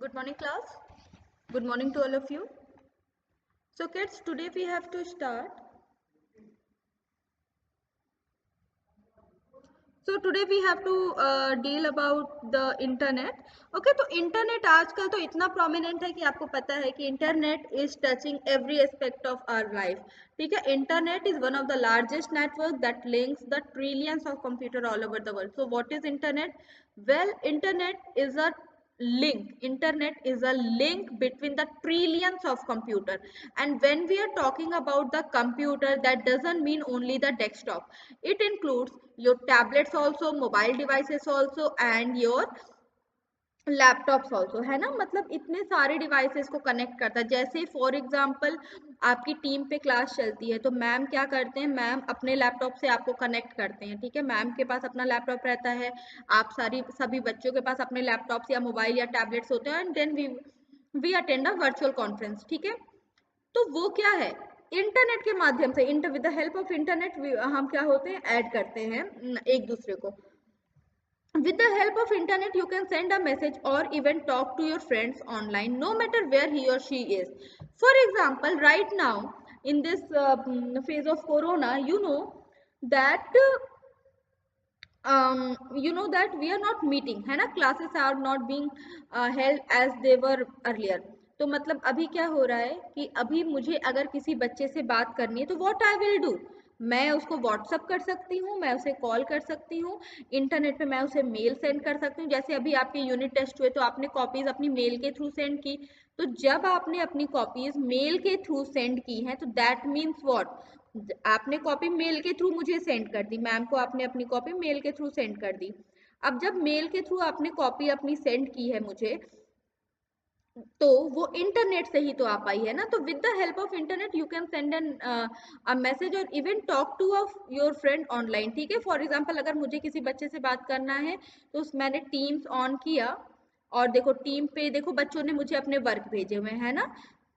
Good morning, class. Good morning to all of you. So, kids, today we have to start. So today we have to deal about the internet. Okay, तो internet आजकल तो इतना prominent है कि आपको पता है कि internet is touching every aspect of our life. ठीक है, internet is one of the largest network that links the trillions of computer all over the world. So what is internet? Well, internet is a link between the trillions of computer. And when we are talking about the computer, that doesn't mean only the desktop. It includes your tablets also, mobile devices also, and your laptops also, है ना. मतलब इतने सारे devices को connect करता है. जैसे for example आपकी टीम पे क्लास चलती है तो मैम क्या करते हैं, मैम अपने लैपटॉप से आपको कनेक्ट करते हैं. ठीक है, मैम के पास अपना लैपटॉप रहता है, आप सभी बच्चों के पास अपने लैपटॉप्स या मोबाइल या टैबलेट्स होते हैं, and then we attend a virtual conference. ठीक है, तो वो क्या है, इंटरनेट के माध्यम से with the help of internet हम क्या होते हैं, ऐड करते हैं एक दूसरे को. With the help of internet, you can send a message or even talk to your friends online, no matter where he or she is. For example, right now in this phase of Corona, that we are not meeting, है ना. Classes are not being held as they were earlier. तो मतलब अभी क्या हो रहा है कि अभी मुझे अगर किसी बच्चे से बात करनी है तो what I will do, मैं उसको व्हाट्सअप कर सकती हूँ, मैं उसे कॉल कर सकती हूँ, इंटरनेट पे मैं उसे मेल सेंड कर सकती हूँ. जैसे अभी आपके यूनिट टेस्ट हुए तो आपने कॉपीज अपनी मेल के थ्रू सेंड की. तो जब आपने अपनी कॉपीज मेल के थ्रू सेंड की हैं तो दैट मीन्स व्हाट, आपने कॉपी मेल के थ्रू मुझे सेंड कर दी, मैम को आपने अपनी कॉपी मेल के थ्रू सेंड कर दी. अब जब मेल के थ्रू आपने कॉपी अपनी सेंड की है मुझे, तो वो इंटरनेट से ही तो आ पाई है ना. तो with the help of internet you can send an a message और even talk to of your friend online. ठीक है, फॉर एग्जांपल अगर मुझे किसी बच्चे से बात करना है तो मैंने टीम्स ऑन किया और देखो टीम पे देखो बच्चों ने मुझे अपने वर्क भेजे हुए हैं ना.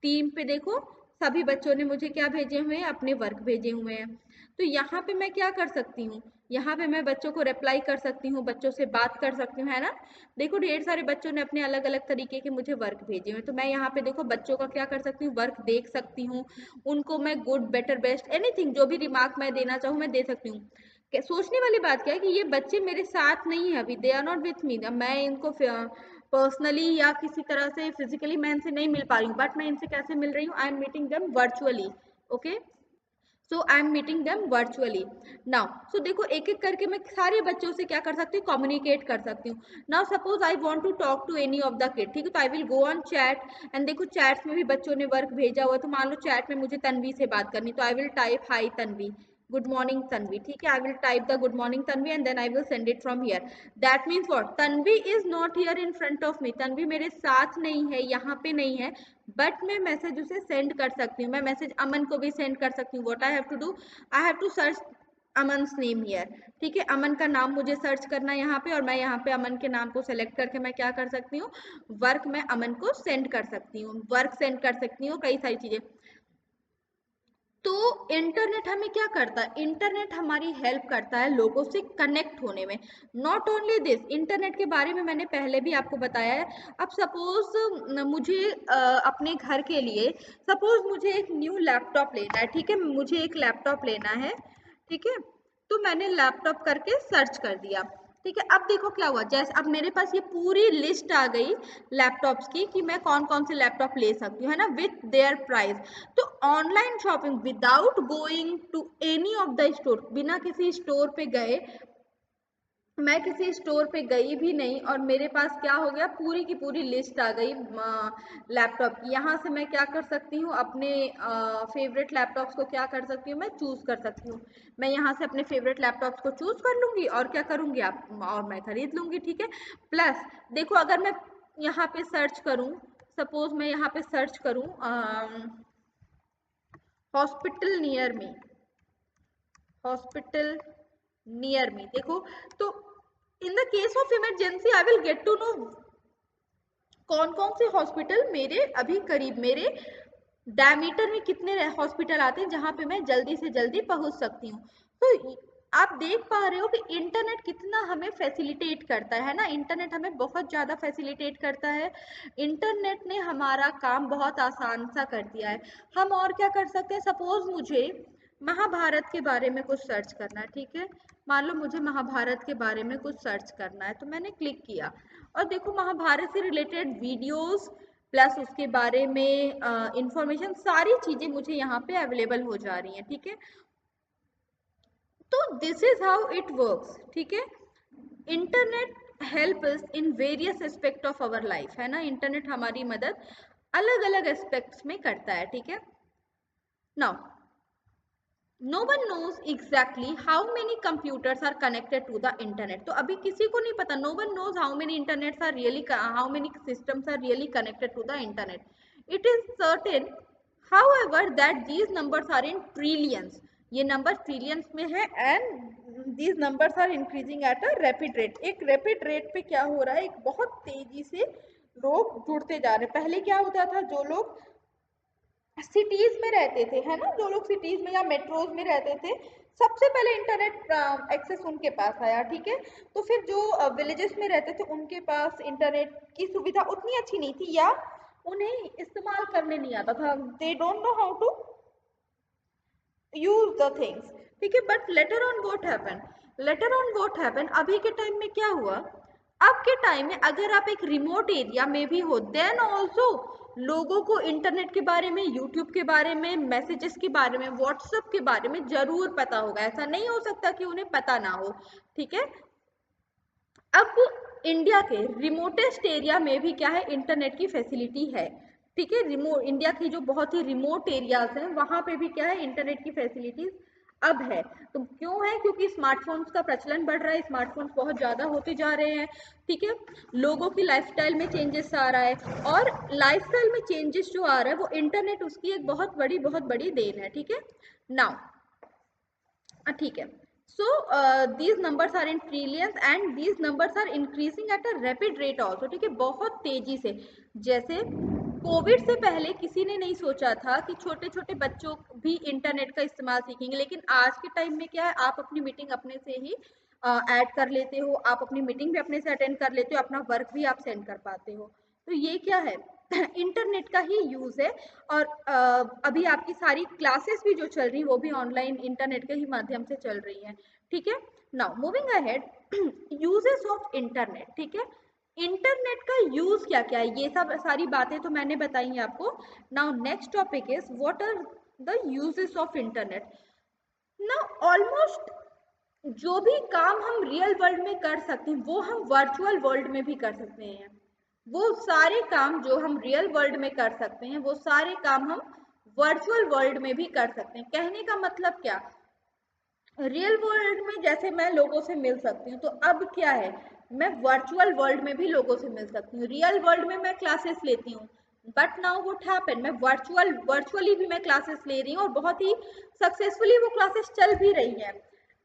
टीम पे देखो सभी बच्चों ने मुझे क्या भेजे हुए हैं, अपने वर्क भेजे हुए हैं. तो यहाँ पे मैं क्या कर सकती हूँ, यहाँ पे मैं बच्चों को रिप्लाई कर सकती हूँ, बच्चों से बात कर सकती हूँ, है ना. देखो ढेर सारे बच्चों ने अपने अलग अलग तरीके के मुझे वर्क भेजे हुए, तो मैं यहाँ पे देखो बच्चों का क्या कर सकती हूँ, वर्क देख सकती हूँ, उनको मैं गुड बेटर बेस्ट एनीथिंग जो भी रिमार्क मैं देना चाहूँ मैं दे सकती हूँ. सोचने वाली बात क्या है कि ये बच्चे मेरे साथ नहीं है अभी, they are not with me. मैं इनको पर्सनली या किसी तरह से फिजिकली मैं इनसे नहीं मिल पा रही हूँ, बट मैं इनसे कैसे मिल रही हूँ, I am meeting them virtually. Okay, so I am meeting them virtually now. So देखो एक एक करके मैं सारे बच्चों से क्या कर सकती हूँ, कम्युनिकेट कर सकती हूँ. Now suppose I want to talk to any of the kid. ठीक है, तो I will go on chat and देखो चैट्स में भी बच्चों ने वर्क भेजा हुआ है. तो मान लो चैट में मुझे तन्वी से बात करनी, तो I will type hi Tanvi, good morning Tanvi. ठीक है, I will type the good morning Tanvi and then I will send it from here. That means what, Tanvi is not here in front of me, Tanvi मेरे साथ नहीं है, यहाँ पे नहीं है, बट मैं मैसेज उसे सेंड कर सकती हूँ. मैं मैसेज अमन को भी सेंड कर सकती हूँ. What I have to do, I have to search Aman's name here. ठीक है, अमन का नाम मुझे सर्च करना है यहाँ पे, और मैं यहाँ पे अमन के नाम को सेलेक्ट करके मैं क्या कर सकती हूँ, वर्क मैं अमन को सेंड कर सकती हूँ, वर्क सेंड कर सकती हूँ, कई सारी चीजें. तो इंटरनेट हमें क्या करता है, इंटरनेट हमारी हेल्प करता है लोगों से कनेक्ट होने में. नॉट ओनली दिस, इंटरनेट के बारे में मैंने पहले भी आपको बताया है. अब सपोज मुझे अपने घर के लिए सपोज मुझे एक न्यू लैपटॉप लेना है. ठीक है, मुझे एक लैपटॉप लेना है. ठीक है, तो मैंने लैपटॉप करके सर्च कर दिया. ठीक है, अब देखो क्या हुआ, जैसे अब मेरे पास ये पूरी लिस्ट आ गई लैपटॉप्स की कि मैं कौन कौन से लैपटॉप ले सकती हूँ, है ना, विथ देयर प्राइस. तो online shopping without going to any of the store, बिना किसी स्टोर पे गए, मैं किसी स्टोर पे गई भी नहीं और मेरे पास क्या हो गया, पूरी की पूरी लिस्ट आ गई लैपटॉप की. यहाँ से मैं क्या कर सकती हूँ, अपने फेवरेट लैपटॉप्स को क्या कर सकती हूँ, मैं चूज कर सकती हूँ. मैं यहाँ से अपने फेवरेट लैपटॉप्स को चूज कर लूंगी और क्या करूंगी आप, और मैं खरीद लूंगी. ठीक है, प्लस देखो अगर मैं यहाँ पे सर्च करूँ, सपोज मैं यहाँ पे सर्च करूँ hospital near me, hospital near me, देखो तो in the case of emergency I will get to know कौन कौन से हॉस्पिटल मेरे अभी करीब, मेरे डायमीटर में कितने हॉस्पिटल आते हैं जहां पे मैं जल्दी से जल्दी पहुंच सकती हूँ. तो आप देख पा रहे हो कि इंटरनेट कितना हमें फैसिलिटेट करता है ना, इंटरनेट हमें बहुत ज़्यादा फैसिलिटेट करता है। इंटरनेट ने हमारा काम बहुत आसान सा कर दिया है। हम और क्या कर सकते हैं, सपोज मुझे महाभारत के बारे में कुछ सर्च करना है, ठीक है, मान लो मुझे महाभारत के बारे में कुछ सर्च करना है, तो मैंने क्लिक किया और देखो महाभारत से रिलेटेड वीडियोस प्लस उसके बारे में इंफॉर्मेशन, सारी चीज़ें मुझे यहाँ पे अवेलेबल हो जा रही हैं, ठीक है। तो this is how it works, ठीक है। Internet help us in various aspect of our life, है ना, इंटरनेट हमारी मदद अलग अलग एस्पेक्ट्स में करता है, ठीक है। Now no one knows exactly how many computers are connected to the internet, तो अभी किसी को नहीं पता, no one knows how many internets are really, how many systems are really connected to the internet. It is certain however that these numbers are in trillions, ये number trillions में है, and these numbers are increasing at a rapid rate, एक rapid rate पे क्या हो रहा है, एक बहुत तेजी से लोग जुड़ते जा रहे हैं। पहले क्या होता था, जो लोग सिटीज में रहते थे, है ना, जो लोग सिटीज में या मेट्रोज में रहते थे, सबसे पहले इंटरनेट एक्सेस उनके पास आया, ठीक है। तो फिर जो विलेजेस में रहते थे उनके पास इंटरनेट की सुविधा उतनी अच्छी नहीं थी, या उन्हें इस्तेमाल करने नहीं आता था, they don't know how to use the things, ठीक है। But later on what happen, अभी के टाइम में क्या हुआ, अब के टाइम में अगर आप एक रिमोट एरिया में भी हो, देन ऑल्सो लोगों को इंटरनेट के बारे में, यूट्यूब के बारे में, मैसेजेस के बारे में, व्हाट्सएप के बारे में जरूर पता होगा, ऐसा नहीं हो सकता कि उन्हें पता ना हो, ठीक है। अब इंडिया के रिमोटेस्ट एरिया में भी क्या है, इंटरनेट की फैसिलिटी है, ठीक है। रिमोट इंडिया की जो बहुत ही रिमोट एरियाज हैं वहां पे भी क्या है, इंटरनेट की फैसिलिटीज अब है। तो क्यों है, क्योंकि स्मार्टफोन्स का प्रचलन बढ़ रहा है, स्मार्टफोन्स बहुत ज्यादा होते जा रहे हैं, ठीक है। लोगों की लाइफस्टाइल में चेंजेस आ रहा है, और लाइफस्टाइल में चेंजेस जो आ रहा है वो इंटरनेट उसकी एक बहुत बड़ी देन है, ठीक है। नाउ ठीक है, so these numbers are in trillions and these numbers are increasing at a rapid rate also, ठीक है, बहुत तेजी से। जैसे कोविड से पहले किसी ने नहीं सोचा था कि छोटे छोटे बच्चों भी इंटरनेट का इस्तेमाल सीखेंगे, लेकिन आज के टाइम में क्या है, आप अपनी मीटिंग अपने से ही ऐड कर लेते हो, आप अपनी मीटिंग भी अपने से अटेंड कर लेते हो, अपना वर्क भी आप सेंड कर पाते हो। तो ये क्या है, इंटरनेट का ही यूज है। और अभी आपकी सारी क्लासेस भी जो चल रही है वो भी ऑनलाइन इंटरनेट के ही माध्यम से चल रही हैं, ठीक है। Now moving ahead, uses of internet, ठीक है। इंटरनेट का यूज क्या क्या है, ये सब सारी बातें तो मैंने बताई हैं आपको। Now next topic is what are the uses of internet. Now almost जो भी काम हम रियल वर्ल्ड में कर सकते हैं वो हम वर्चुअल वर्ल्ड में भी कर सकते हैं। वो सारे काम जो हम रियल वर्ल्ड में कर सकते हैं वो सारे काम हम वर्चुअल वर्ल्ड में भी कर सकते हैं। कहने का मतलब क्या, रियल वर्ल्ड में जैसे मैं लोगों से मिल सकती हूँ, तो अब क्या है, मैं वर्चुअल वर्ल्ड में भी लोगों से मिल सकती हूँ। रियल वर्ल्ड में मैं क्लासेस लेती हूँ, बट नाउ व्हाट हैपन, मैं वर्चुअली भी मैं क्लासेस ले रही हूँ, और बहुत ही सक्सेसफुली वो क्लासेस चल भी रही हैं।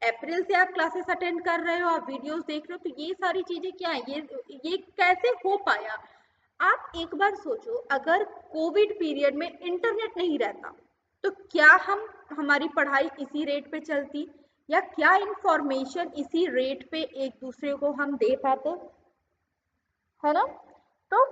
अप्रैल से आप क्लासेस अटेंड कर रहे हो, आप वीडियोस देख रहे हो, तो ये सारी चीजें क्या है, ये कैसे हो पाया। आप एक बार सोचो, अगर कोविड पीरियड में इंटरनेट नहीं रहता तो क्या हम हमारी पढ़ाई इसी रेट पे चलती, या क्या इंफॉर्मेशन इसी रेट पे एक दूसरे को हम दे पाते, है ना। तो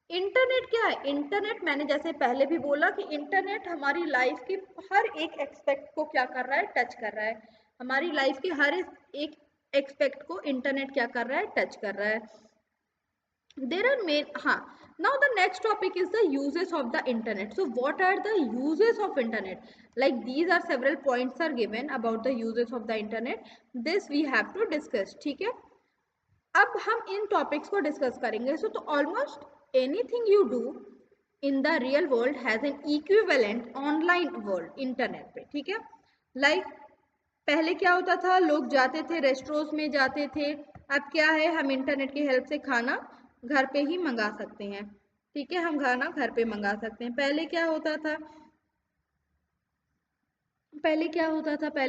इंटरनेट क्या है, इंटरनेट मैंने जैसे पहले भी बोला कि इंटरनेट हमारी लाइफ के हर एक एक्सपेक्ट को क्या कर रहा है, टच कर रहा है। हमारी लाइफ के हर एक एक्सपेक्ट को इंटरनेट क्या कर रहा है, टच कर रहा है। There are main, now the next topic is the uses of the internet. So what are the uses of internet, like these are several points are given about the uses of the internet, this we have to discuss, ठीक है। अब हम इन topics को discuss करेंगे। सो तो almost anything you do in the real world has an equivalent online world, internet पे, ठीक है। लाइक पहले क्या होता था, लोग जाते थे रेस्टोरेंट्स में जाते थे, अब क्या है, हम इंटरनेट की हेल्प से खाना घर पे ही मंगा सकते हैं, ठीक है, हम खाना घर पे मंगा सकते हैं। पहले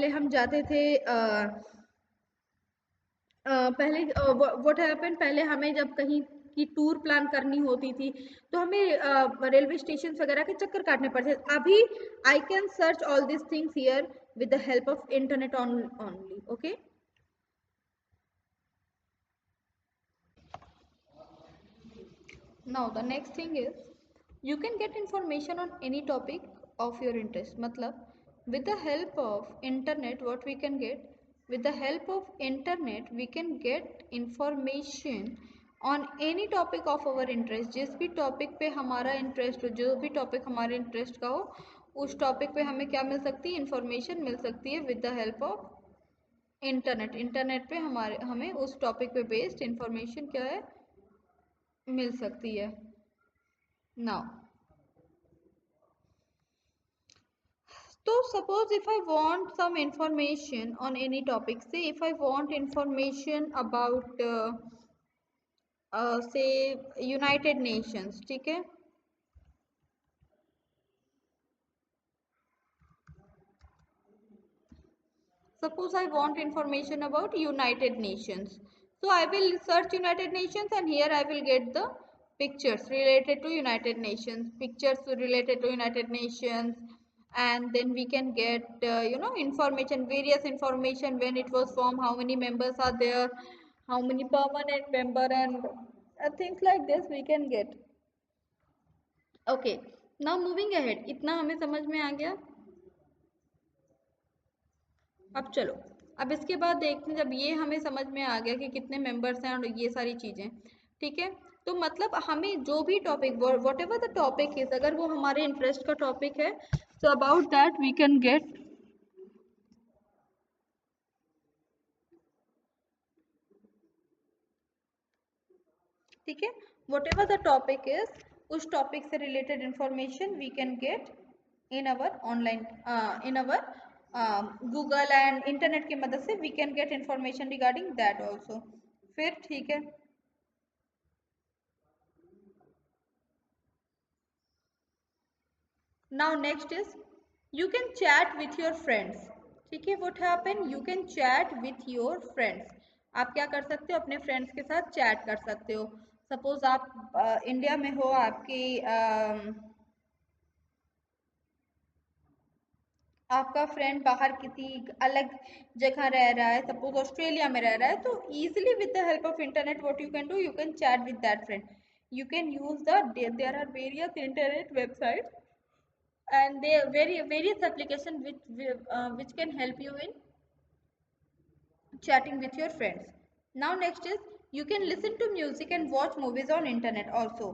हम जाते थे पहले व्हाट हैपन, पहले हमें जब कहीं की टूर प्लान करनी होती थी तो हमें रेलवे स्टेशन वगैरह के चक्कर काटने पड़ते थे। अभी I can search all this things here with the help of internet only. Okay. Now the next thing is, you can get information on any topic of your interest. मतलब with the help of internet, what we can get, with the help of internet we can get information on any topic of our interest. जिस भी topic पे हमारा interest हो, जो भी topic हमारे interest का हो, उस टॉपिक पे हमें क्या मिल सकती है, इंफॉर्मेशन मिल सकती है with the help of internet. Internet पे हमें उस टॉपिक पे बेस्ड इंफॉर्मेशन क्या है, मिल सकती है। Now so suppose if I want some information on any topic, say if I want information about say United Nations, ठीक है, suppose I want information about United Nations, so I will search United Nations and here I will get the pictures related to United Nations, pictures related to United Nations, and then we can get information, various information, when it was formed, how many members are there, how many permanent member, and things like this we can get. Okay, now moving ahead, इतना हमें समझ में आ गया। अब चलो, अब इसके बाद देखते हैं, जब ये हमें समझ में आ गया कि कितने मेंबर्स हैं और ये सारी चीज़ें, ठीक है, तो मतलब हमें जो भी topic, whatever the topic is, अगर वो हमारे इंटरेस्ट का टॉपिक है, so about that we can get, ठीक है, whatever the topic is, उस टॉपिक से related information we can get in our online, in our Google and internet की मदद से we can get information regarding that also. फिर ठीक है, now next is, you can chat with your friends, ठीक है, what happen, you can chat with your friends, आप क्या कर सकते हो, अपने फ्रेंड्स के साथ चैट कर सकते हो। सपोज आप इंडिया में हो, आपकी आपका फ्रेंड बाहर किसी अलग जगह रह रहा है, सपोज ऑस्ट्रेलिया में रह रहा है, तो easily with the help of internet what you can do, you can chat with that friend, you can use there are various internet websites and there are various applications which can help you in chatting with your friends. Now next is, you can listen to music and watch movies on internet also.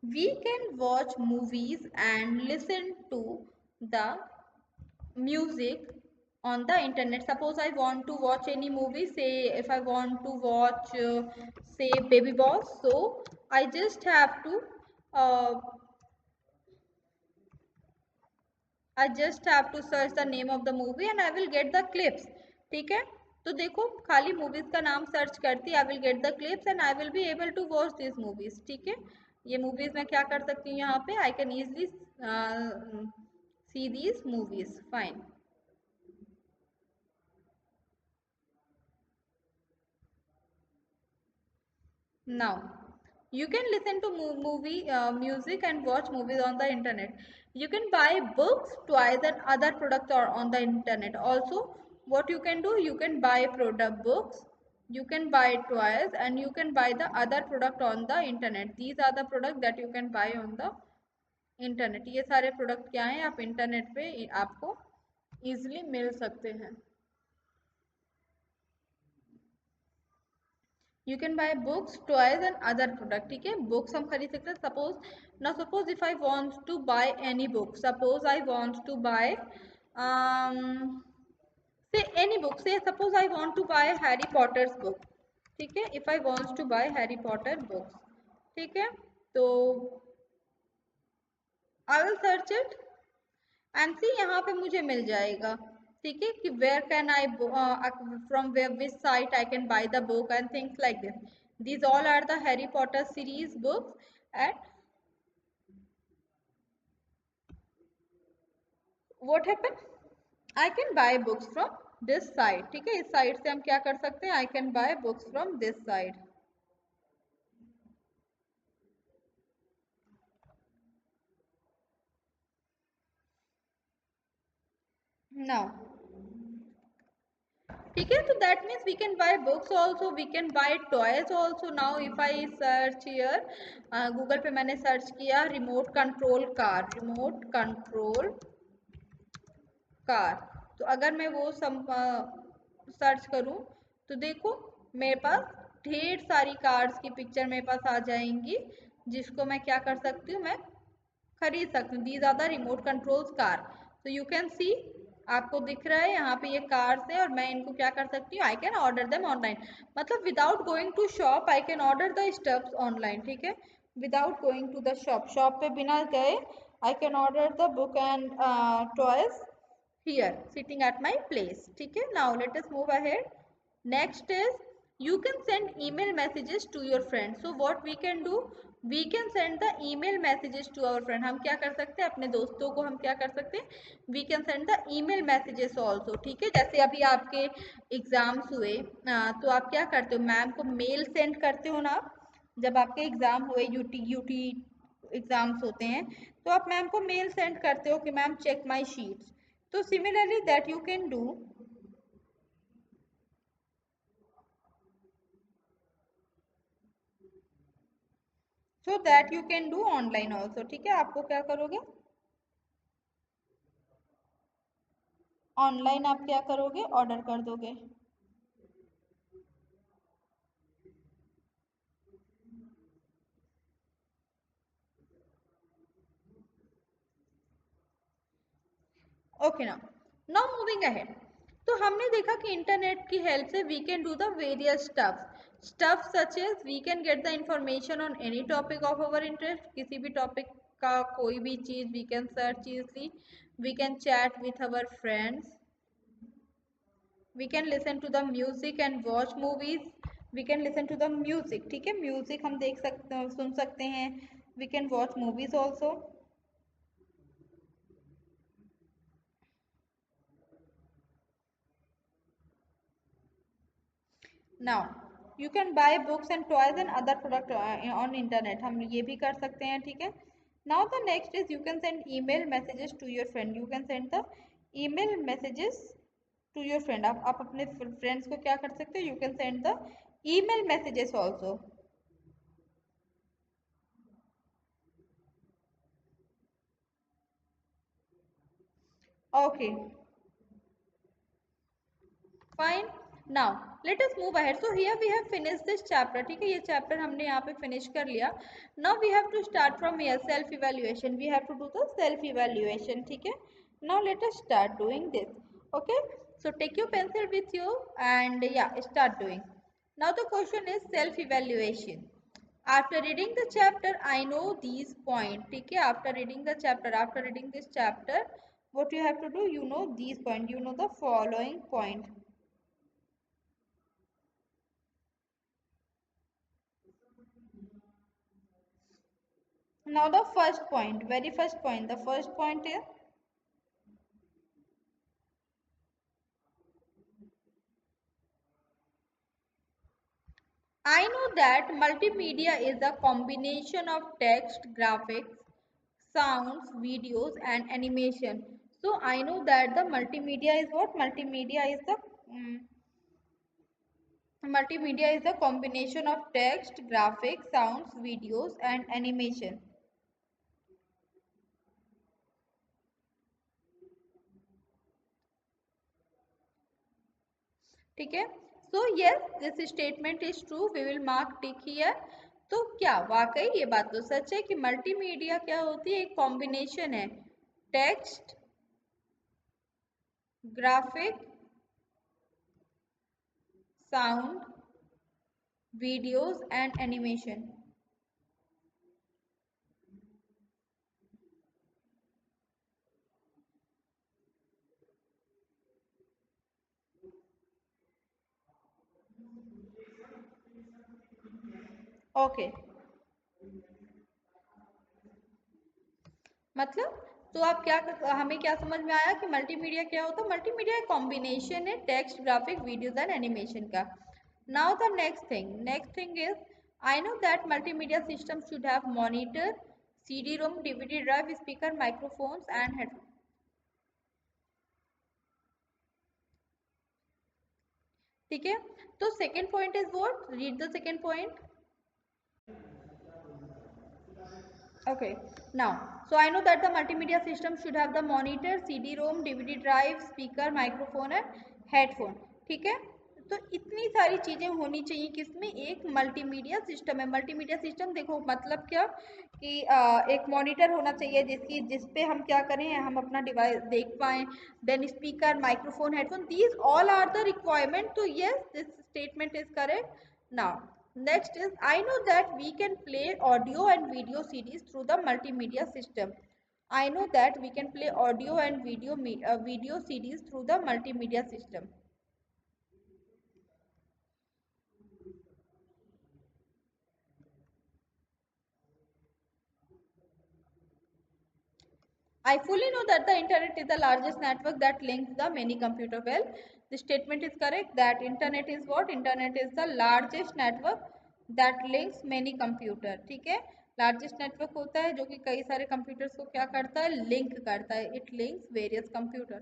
We can watch movies and listen to the music on the internet. Suppose I want to watch any movie, say if I want to watch say Baby Boss, so I just have to uh, search the name of the movie and I will get the clips, ठीक है, तो देखो खाली movies का नाम search करती, I will get the clips and I will be able to watch this movies, ठीक है, ये मूवीज मैं क्या कर सकती हूँ यहाँ पे, I can easily see these movies, fine. Now, you can listen to movie music and watch movies on the internet. You can buy books, toys, and other products or on the internet. Also, what you can do, you can buy product books, you can buy toys, and you can buy the other product on the internet. These are the products that you can buy on the internet. ये सारे product क्या हैं, आप internet पे आपको easily मिल सकते हैं। You can buy books, toys and other product, ठीक है, बुक्स हम खरीद सकते हैं। सपोज ना, suppose if I want to buy any book, suppose I want to buy say any book, say suppose I want to buy Harry Potter's book, ठीक है, if I want to buy Harry Potter books, ठीक है, तो I will search it and see, यहाँ पे मुझे मिल जाएगा, ठीक है, कि where can I from where which site I can buy the book and things like this, these all are the Harry Potter series books, and what happened, I can buy books from this site, ठीक है, इस site से हम क्या कर सकते हैं, I can buy books from this site. Now ठीक है, तो that means we can buy books also, we can buy toys also. Now if I search here, Google पे मैंने सर्च किया remote control car, remote control car. तो अगर मैं वो सब सर्च करूं तो देखो मेरे पास ढेर सारी कार्स की पिक्चर मेरे पास आ जाएंगी, जिसको मैं क्या कर सकती हूँ, मैं खरीद सकती हूँ। These are the remote controls car. तो यू कैन सी, आपको दिख रहा है यहाँ पे ये कार्स है और मैं इनको क्या कर सकती हूँ, I can order them online. मतलब without going to shop I can order the stuffs online. ठीक है, without going to the shop, shop पे बिना गए I can order the book and toys here sitting at my place. ठीक है, now let us move ahead. Next is you can send email messages to your friends. So what we can do, we can send the email messages to our friend. हम क्या कर सकते हैं, अपने दोस्तों को हम क्या कर सकते हैं, we can send the email messages also. ठीक है, जैसे अभी आपके एग्जाम्स हुए, तो आप क्या करते हो, मैम को मेल सेंड करते हो ना आप, जब आपके एग्जाम हुए यूटी एग्जाम्स होते हैं, तो आप मैम को मेल सेंड करते हो कि ma'am check my sheets. So similarly that you can do, so that you can do online also। ठीक है, आपको क्या करोगे, ऑनलाइन आप क्या करोगे, ऑर्डर कर दोगे। ओके ना, नाउ मूविंग अहेड। तो हमने देखा कि इंटरनेट की हेल्प से we can do the various stuff such as we can get the information on any topic of our interest. किसी भी टॉपिक का कोई भी चीज we can search easily, we can chat with our friends, we can listen to the music and watch movies, we can listen to the music। ठीक है, music हम देख सकते हैं, सुन सकते हैं, we can watch movies also। now you can buy books and toys and other product on internet, हम ये भी कर सकते हैं। ठीक है, now the next is you can send email messages to your friend, you can send the email messages to your friend। आप अपने फ्रेंड्स को क्या कर सकते हो, you can send the email messages also। okay, fine, now let us move ahead. So here we have finish this chapter. ठीक है, ये चैप्टर हमने यहाँ पे फिनिश कर लिया। Now we have to start from here self evaluation, we have to do the self evaluation. ठीक है, now let us start doing this. Okay, so take your pencil with you and yeah start doing. Now the question is self evaluation. After reading the chapter, I know these points. ठीक है, after reading the chapter, after reading this chapter, what you have to do, you know these points, you know the following point। Now the first point, very first point, the first point is I know that multimedia is a combination of text, graphics, sounds, videos and animation. So I know that the multimedia is what? Multimedia is a combination of text, graphics, sounds, videos and animation. ठीक है, so yes this statement is true, we will mark tick here. तो क्या वाकई ये बात तो सच है कि मल्टीमीडिया क्या होती है, एक कॉम्बिनेशन है text, graphic, sound, videos and animation. Okay, मतलब तो आप क्या, हमें क्या समझ में आया कि मल्टीमीडिया क्या होता है, मल्टीमीडिया एक कॉम्बिनेशन है text, graphic, videos and animation का। Now the next thing is I know that multimedia system should have monitor, CD ROM, DVD drive, speaker, microphones and head. ठीक है, तो second point is what, read the second point. Okay, now, so I know that the multimedia system should have the monitor, CD-ROM, DVD drive, speaker, microphone and headphone. ठीक है, तो इतनी सारी चीजें होनी चाहिए किसमें, एक मल्टीमीडिया सिस्टम है. मल्टीमीडिया सिस्टम देखो मतलब क्या कि एक मॉनिटर होना चाहिए जिस पे हम क्या करें, हम अपना डिवाइस देख पाएं. Then speaker, microphone, headphone, these all are the requirement. तो yes, this statement is correct. Now next is, I know that we can play audio and video CDs through the multimedia system. I know that we can play audio and video CDs through the multimedia system. I fully know that the internet is the largest network that links the many computer. Well, the statement is correct that internet is what? Internet is the largest network that links many computer. ठीक है, largest network होता है जो कि कई सारे computers को क्या करता है, link करता है. It links various computer.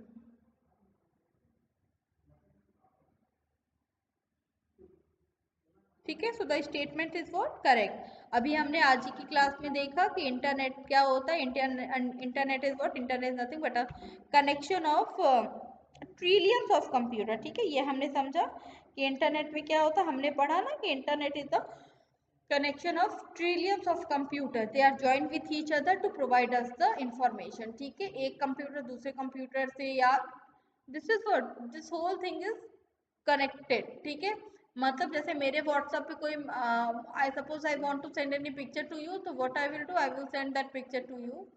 ठीक है, so the statement is what, correct. अभी हमने आज ही की क्लास में देखा कि इंटरनेट क्या होता है. Internet is what, internet nothing but a connection of trillions of computer. ठीक है, ये हमने समझा कि इंटरनेट में क्या होता है. हमने पढ़ा ना कि internet is the connection of trillions of computer, they are joined with each other to provide us the information. ठीक है, एक कंप्यूटर दूसरे कंप्यूटर से, या this is what, this whole thing is connected. ठीक है, मतलब जैसे मेरे व्हाट्सएप पे कोई, I suppose I want to send any picture to you, तो what I will do, I will send that picture to you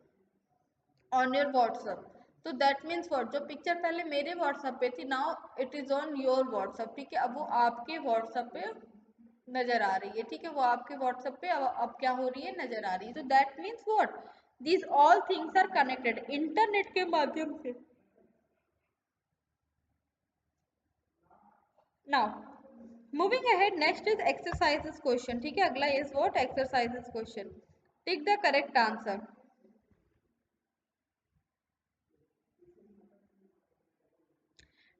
on your WhatsApp. तो that means what, जो पिक्चर पहले मेरे व्हाट्सएप पे थी, now it is on your WhatsApp. ठीक है, अब वो आपके व्हाट्सएप पे नजर आ रही है. ठीक है, वो आपके व्हाट्सएप पे अब क्या हो रही है, नजर आ रही है. तो that means what, these all things are connected internet के माध्यम से. Now moving ahead, next is exercises question. ठीक है, अगला is what, exercises question. Tick the correct answer.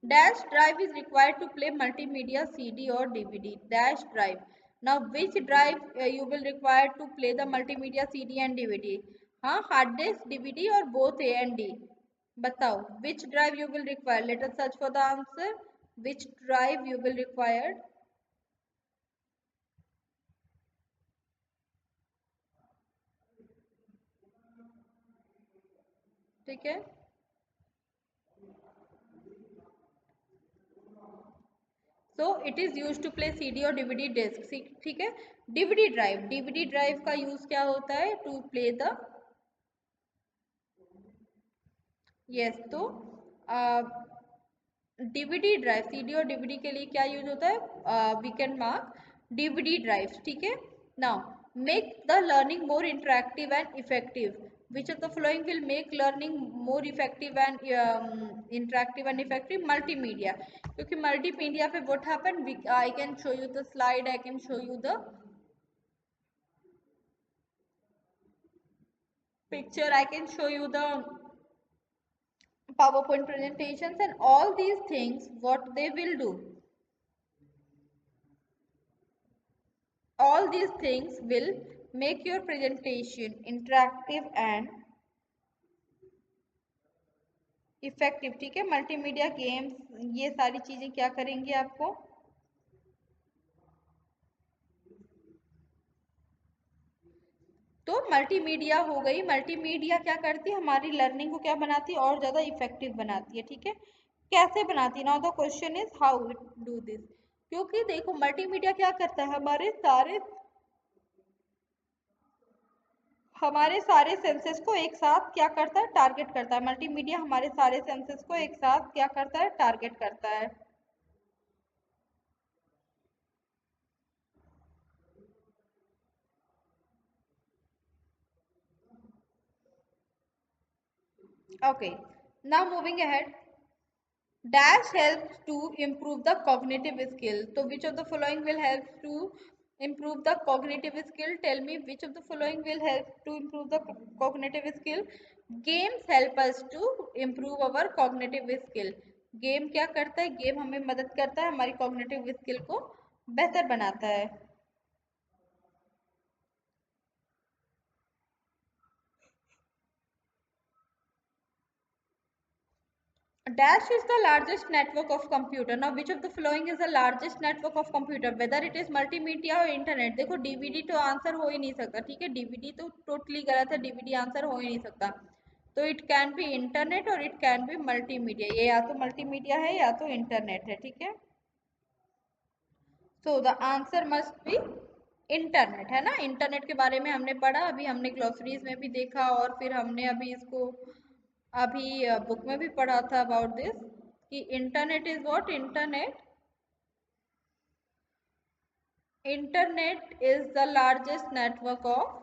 Dash drive is required to play multimedia CD or DVD. Dash drive. Now, which drive you will require to play the multimedia CD and DVD? हाँ, hard disk, DVD or both A and D? बताओ, which drive you will require? Let us search for the answer. Which drive you will require? ठीक है, so it is used to play CD or DVD disc. ठीक है, DVD drive. DVD drive का use क्या होता है, to play the, yes, तो DVD drive, CD और डीवीडी के लिए क्या यूज होता है, we can mark DVD drive. ठीक है, now make the learning more interactive and effective. Which of the following will make learning more effective and interactive and effective? Multimedia. क्योंकि multimedia पे what happen, I can show you the slide, I can show you the picture, I can show you the PowerPoint presentations, and all these things what they will do, all these things will make your presentation interactive and effective. ठीक है, multimedia games, ये सारी चीजें क्या करेंगे आपको, तो multimedia हो गई. मल्टीमीडिया क्या करती है, हमारी लर्निंग को क्या बनाती है, और ज्यादा इफेक्टिव बनाती है. ठीक है, कैसे बनाती है, now the question is how it do this. क्योंकि देखो मल्टीमीडिया क्या करता है, हमारे सारे सेंसेस को एक साथ क्या करता है, टारगेट करता है. मल्टीमीडिया हमारे सारे सेंसेस को एक साथ क्या करता है, टारगेट करता है. Okay, now moving ahead. Dash helps to improve the cognitive skill. So which of the following will help to improve the cognitive skill? Tell me which of the following will help to improve the cognitive skill? Games help us to improve our cognitive skill. Game क्या करता है? Game हमें मदद करता है, हमारी cognitive skill को बेहतर बनाता है। Dash is the largest network of computer. Now, which of the following is the largest network of computer? Whether it is multimedia or internet. देखो डीवीडी तो आंसर हो ही नहीं सकता, ठीक है, डीवीडी तो टोटली गलत है, डीवीडी आंसर हो ही नहीं सकता। तो इट कैन बी इंटरनेट और इट कैन बी मल्टीमीडिया, ये या तो मल्टीमीडिया है या तो इंटरनेट है, ठीक है। So the answer must be internet, है ना। इंटरनेट के बारे में हमने पढ़ा, अभी हमने ग्लोसरीज में भी देखा और फिर हमने अभी इसको अभी बुक में भी पढ़ा था अबाउट दिस कि internet is what, internet is the largest network of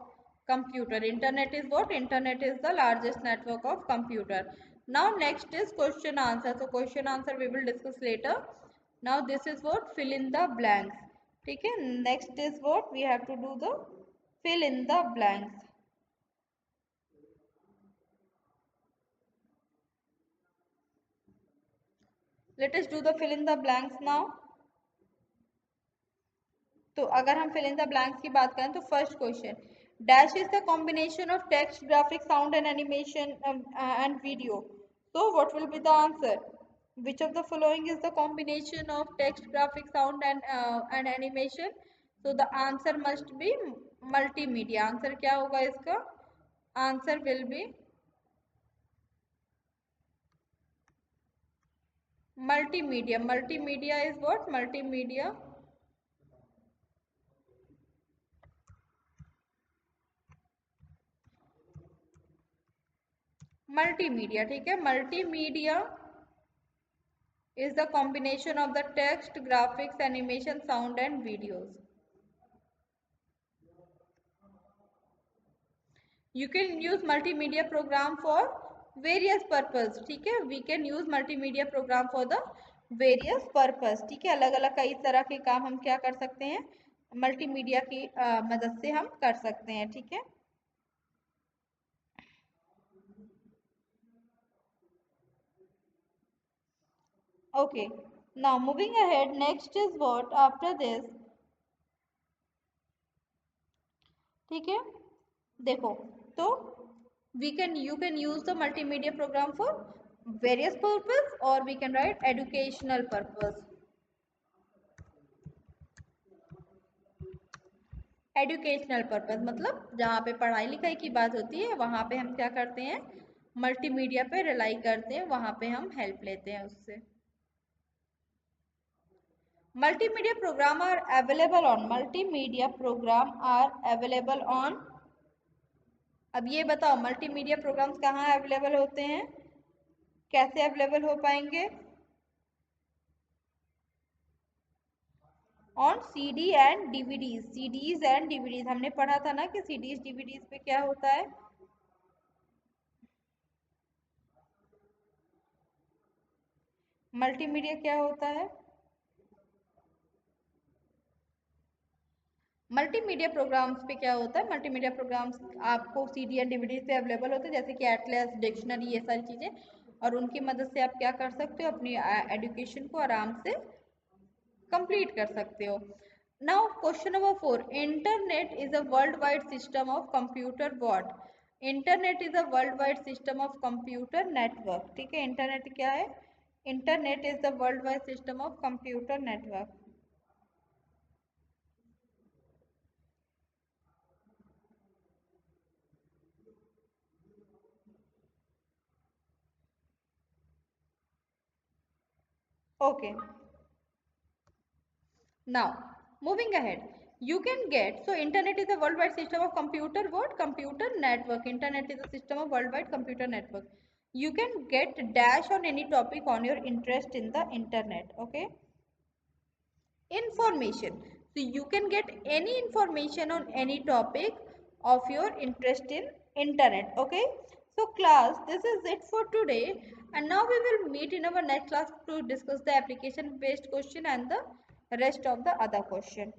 computer. Internet is what? Internet is the largest network of computer. Now next is question answer. So question answer we will discuss later. Now this is what, fill in the blanks, ठीक है। next is what we have to do, the fill in the blanks. Let us do the fill in the blanks now. तो अगर हम fill in the blanks की बात करें तो first question, dash is the combination of text, graphic, sound and animation and video. So what will be the answer? Which of the following is the combination of text, graphic, sound and animation? So the answer must be multimedia. Answer क्या होगा इसका? Answer will be multimedia. Multimedia is what? Multimedia. Multimedia, ठीक है। Multimedia is the combination of the text, graphics, animation, sound and videos. You can use multimedia program for various purpose, ठीक है। We can use multimedia program for the various purpose, ठीक है। अलग अलग कई तरह के काम हम क्या कर सकते हैं, मल्टीमीडिया की मदद से हम कर सकते हैं, ठीक है। Okay, now moving ahead, next is what after this, ठीक है। देखो, तो you can use the multimedia program for various purpose or we can write educational purpose. Educational purpose मतलब जहाँ पे पढ़ाई लिखाई की बात होती है वहाँ पे हम क्या करते हैं, मल्टीमीडिया पे रिलाई करते हैं, वहाँ पे हम हेल्प लेते हैं उससे। Multimedia program are available on, multimedia program are available on. अब ये बताओ मल्टीमीडिया प्रोग्राम्स कहाँ अवेलेबल होते हैं, कैसे अवेलेबल हो पाएंगे? On CD and DVDs, CDs and DVDs, हमने पढ़ा था ना कि सीडीज डीवीडीज पे क्या होता है, मल्टीमीडिया क्या होता है। मल्टीमीडिया प्रोग्राम्स पे क्या होता है, मल्टीमीडिया प्रोग्राम्स आपको सीडी या डीवीडी पे अवेलेबल होते हैं, जैसे कि एटलस, डिक्शनरी, ये सारी चीज़ें, और उनकी मदद से आप क्या कर सकते हो, अपनी एजुकेशन को आराम से कंप्लीट कर सकते हो। Now question number 4, internet is a world wide system of computer what? Internet is a world wide system of computer network, ठीक है। इंटरनेट क्या है? Internet is the world wide system of computer network. Okay, now, moving ahead, you can get, so internet is a worldwide system of computer what? Computer network. Internet is a system of worldwide computer network. You can get dash on any topic on your interest in the internet, okay? Information. So you can get any information on any topic of your interest in internet, okay? So class, this is it for today, and now we will meet in our next class to discuss the application based question and the rest of the other question.